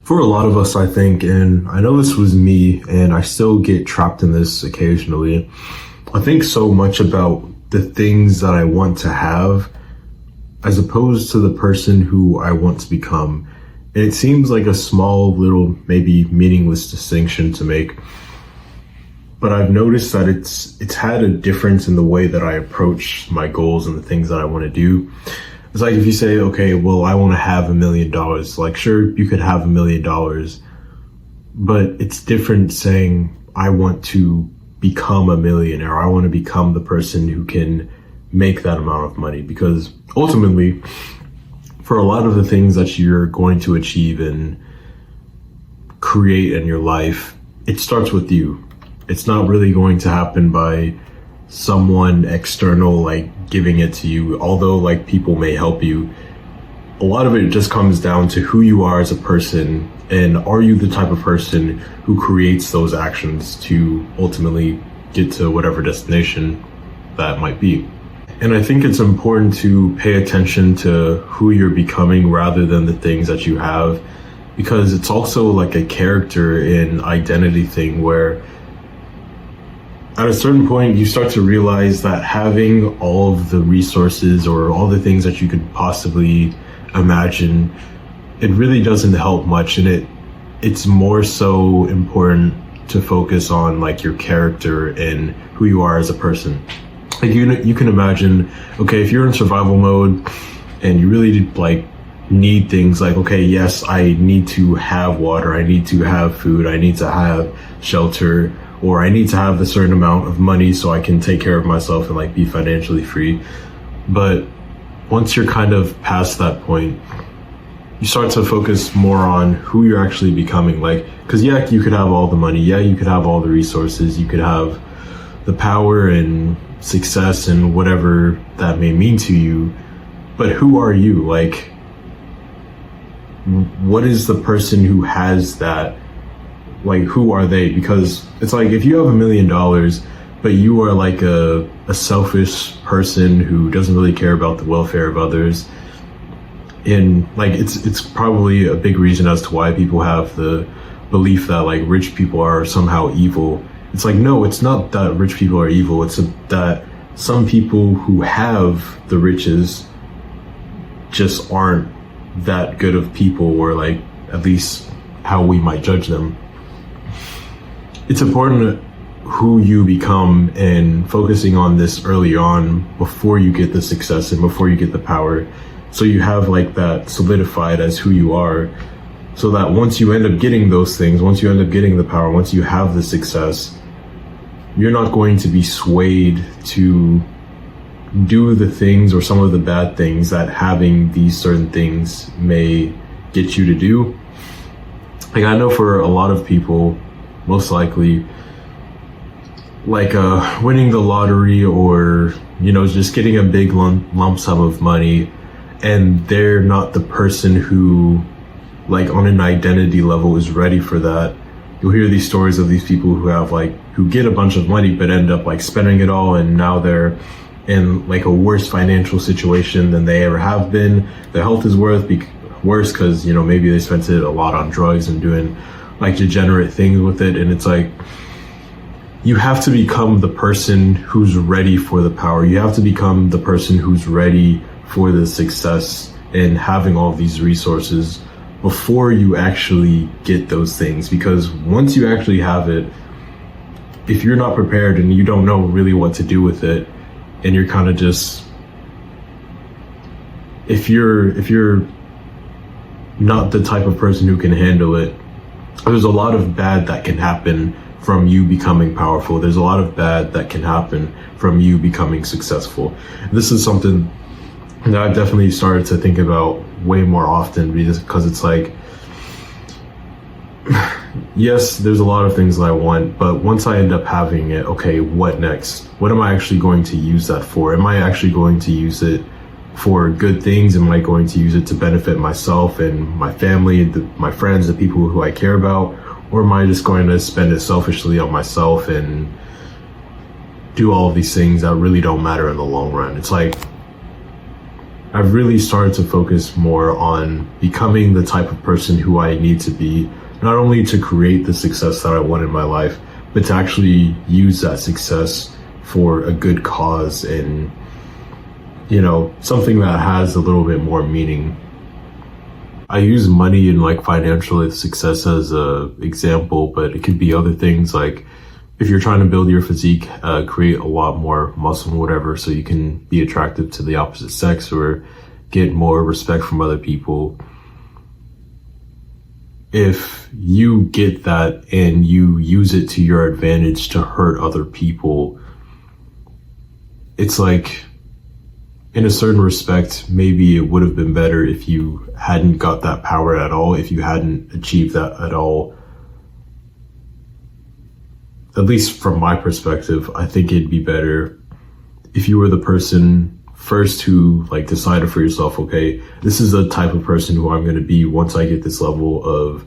For a lot of us, I think, and I know this was me, and I still get trapped in this occasionally. I think so much about the things that I want to have as opposed to the person who I want to become. And it seems like a small, little, maybe meaningless distinction to make. But I've noticed that it's had a difference in the way that I approach my goals and the things that I want to do. It's like if you say, okay, well, I want to have $1 million. Like, sure, you could have $1 million, but it's different saying, I want to become a millionaire. I want to become the person who can make that amount of money. Because ultimately, for a lot of the things that you're going to achieve and create in your life, it starts with you. It's not really going to happen by someone external, like giving it to you, although like people may help you. A lot of it just comes down to who you are as a person, and are you the type of person who creates those actions to ultimately get to whatever destination that might be. And I think it's important to pay attention to who you're becoming rather than the things that you have, because it's also like a character and identity thing where at a certain point, you start to realize that having all of the resources or all the things that you could possibly imagine, it really doesn't help much. And it's more so important to focus on like your character and who you are as a person. Like you can imagine, okay, if you're in survival mode and you really like need things like, okay, yes, I need to have water, I need to have food, I need to have shelter, or I need to have a certain amount of money so I can take care of myself and like be financially free. But once you're kind of past that point, you start to focus more on who you're actually becoming. Like, cause yeah, you could have all the money. Yeah, you could have all the resources. You could have the power and success and whatever that may mean to you. But who are you? Like, what is the person who has that? Like, who are they? Because it's like, if you have $1 million, but you are like a selfish person who doesn't really care about the welfare of others, and like, it's probably a big reason as to why people have the belief that like rich people are somehow evil. It's like, no, it's not that rich people are evil. It's that some people who have the riches just aren't that good of people, or like at least how we might judge them. It's important who you become and focusing on this early on before you get the success and before you get the power. So you have like that solidified as who you are, so that once you end up getting those things, once you end up getting the power, once you have the success, you're not going to be swayed to do the things or some of the bad things that having these certain things may get you to do. Like, I know for a lot of people, most likely, like winning the lottery or, you know, just getting a big lump sum of money, and they're not the person who, like, on an identity level is ready for that. You'll hear these stories of these people who have like, who get a bunch of money but end up like spending it all, and now they're in like a worse financial situation than they ever have been. Their health is worse because, you know, maybe they spent it a lot on drugs and doing like degenerate things with it. And it's like, you have to become the person who's ready for the power. You have to become the person who's ready for the success and having all these resources before you actually get those things. Because once you actually have it, if you're not prepared and you don't know really what to do with it, and you're kind of just, if you're not the type of person who can handle it, there's a lot of bad that can happen from you becoming powerful. There's a lot of bad that can happen from you becoming successful. This is something that I've definitely started to think about way more often, because it's like, yes, there's a lot of things that I want, but once I end up having it, okay, what next? What am I actually going to use that for? Am I actually going to use it for good things? Am I going to use it to benefit myself and my family, my friends, the people who I care about? Or am I just going to spend it selfishly on myself and do all of these things that really don't matter in the long run? It's like, I've really started to focus more on becoming the type of person who I need to be, not only to create the success that I want in my life, but to actually use that success for a good cause and, something that has a little bit more meaning. I use money and like financial success as a example, but it could be other things like if you're trying to build your physique, create a lot more muscle and whatever, so you can be attractive to the opposite sex or get more respect from other people. If you get that and you use it to your advantage to hurt other people, it's like, in a certain respect, maybe it would have been better if you hadn't got that power at all, if you hadn't achieved that at all. At least from my perspective, I think it'd be better if you were the person first who like decided for yourself, okay, this is the type of person who I'm going to be once I get this level of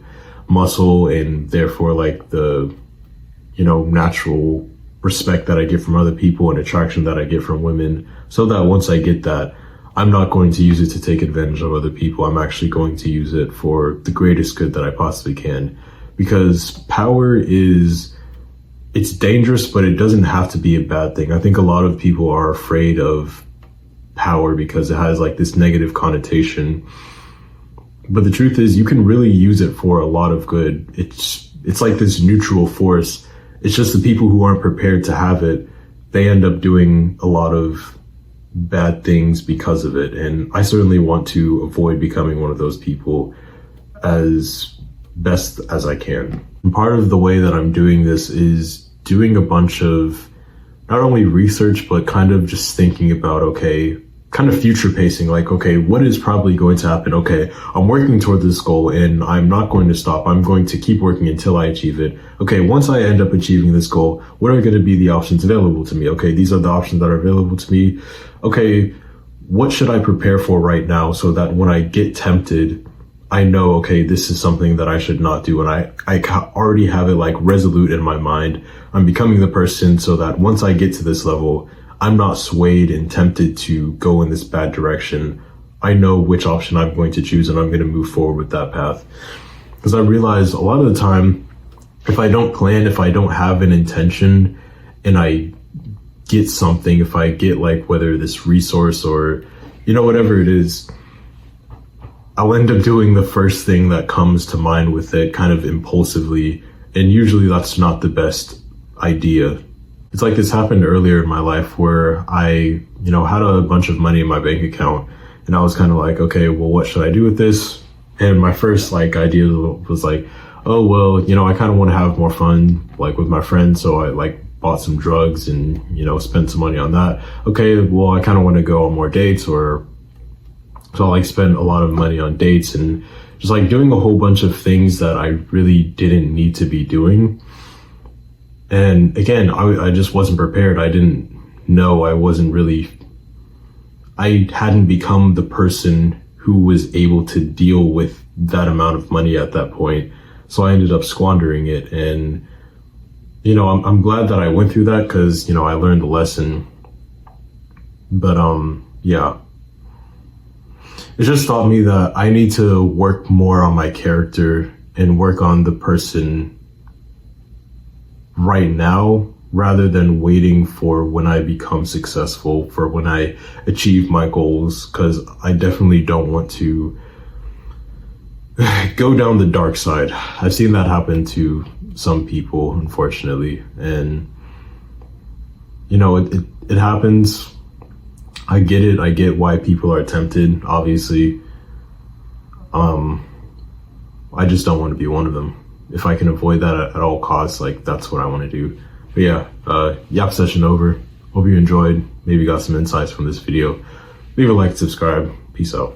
muscle and therefore like the, natural respect that I get from other people and attraction that I get from women, so that once I get that, I'm not going to use it to take advantage of other people. I'm actually going to use it for the greatest good that I possibly can. Because power it's dangerous, but it doesn't have to be a bad thing. I think a lot of people are afraid of power because it has like this negative connotation. But the truth is you can really use it for a lot of good. It's like this neutral force. It's just the people who aren't prepared to have it, they end up doing a lot of bad things because of it. And I certainly want to avoid becoming one of those people as best as I can. And part of the way that I'm doing this is doing a bunch of not only research, but kind of just thinking about, okay, kind of future pacing, like, okay, what is probably going to happen? Okay, I'm working toward this goal and I'm not going to stop. I'm going to keep working until I achieve it. Okay, once I end up achieving this goal, what are going to be the options available to me? Okay, these are the options that are available to me. Okay, what should I prepare for right now so that when I get tempted, I know, okay, this is something that I should not do. And I already have it like resolute in my mind. I'm becoming the person so that once I get to this level, I'm not swayed and tempted to go in this bad direction. I know which option I'm going to choose and I'm going to move forward with that path. Because I realize a lot of the time, if I don't plan, if I don't have an intention and I get something, if I get like whether this resource or, whatever it is, I'll end up doing the first thing that comes to mind with it kind of impulsively. And usually that's not the best idea. It's like this happened earlier in my life where I, had a bunch of money in my bank account and I was kind of like, okay, well, what should I do with this? And my first like idea was like, oh, well, I kind of want to have more fun like with my friends. So I like bought some drugs and, spent some money on that. Okay, well, I kind of want to go on more dates so I like spend a lot of money on dates and just like doing a whole bunch of things that I really didn't need to be doing. And again, I just wasn't prepared. I didn't know. I hadn't become the person who was able to deal with that amount of money at that point. So I ended up squandering it. And, I'm glad that I went through that because, I learned a lesson. But, yeah. It just taught me that I need to work more on my character and work on the person right now rather than waiting for when I become successful, for when I achieve my goals, because I definitely don't want to go down the dark side. I've seen that happen to some people, unfortunately, and it happens. I get it. I get why people are tempted, obviously. I just don't want to be one of them. If I can avoid that at all costs, like that's what I want to do. But yeah, yap session over. Hope you enjoyed. Maybe got some insights from this video. Leave a like, subscribe. Peace out.